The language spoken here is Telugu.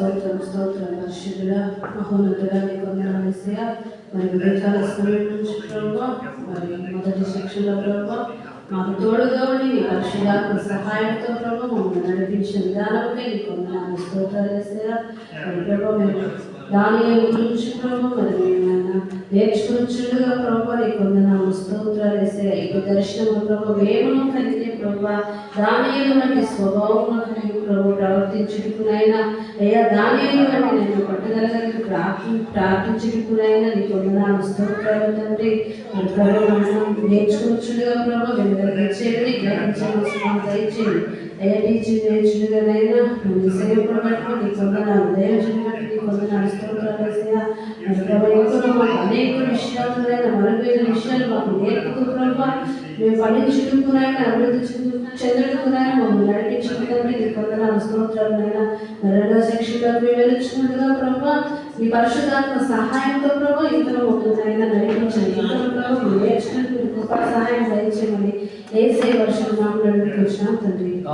స్తోత్రం స్తోత్రం పరిశుద్ధుడా మహోన్నతుడా నీకు వందనాలు యేసయ్యా. మరి ఉదయకాల సమయం నుంచి ప్రభువా మరి మొదటి శిక్షలో ప్రభువా మాకు తోడుగా ఉండి నీ పరిశుద్ధాత్మ సహాయంతో ప్రభు మమ్మల్ని నడిపించిన విధానంపై నీకు వందనాలు స్తోత్రాలు యేసయ్యా. మరి ప్రభు మేము దానియేలు గురించి ప్రభు మరి మేము నేర్చుకునిచుండగా ప్రభు నీకు వందనాలు స్తోత్రాలు యేసయ్యా. ఈ దర్శనం ప్రభు వేమను కలిగే ప్రభు దానియేలు వంటి స్వభావం కలిగి ప్రభు ప్రవర్తించుకునైనా అయ్యా దానియేలు వంటి నేను పట్టుదల కలిగి ప్రార్థించుకునైనా నీకు వందనాలు స్తోత్రాలు తండ్రి. మరి ప్రభు మనం నేర్చుకునిచుండగా ప్రభు గ్రహించేది గ్రహించవలసిన దయచేయండి అయ్యా. టీచింగ్ నేర్చుడుగానైనా నీ సేవకుడు బట్టి నీకు వందనాలు దయచేసి బట్టి నీకు వందనాలు స్తోత్రాలు యేసయ్యా. మరి ప్రభు మాకు అనేక విషయాలైనా మరుగైన విషయాలు మాకు నేర్పుతూ ప్రభు మేము ఫలించుకునైనా అభివృద్ధి చెందుకునైనా మమ్మల్ని నడిపించుకుంటే నీకు వందనాలు స్తోత్రాలైనా. రెండో సెక్షన్లోకి మేము వెలుచుకుంటుగా ప్రభు ఈ పరిశుద్ధాత్మ సహాయంతో ప్రభు ఇతర మొక్కలైనా నడిపించండి. ఇతర ప్రభు నేర్చుకుని గొప్ప సహాయం దయచేయమని యేసయ్య వర్షం నామములో వచ్చినాం తండ్రి.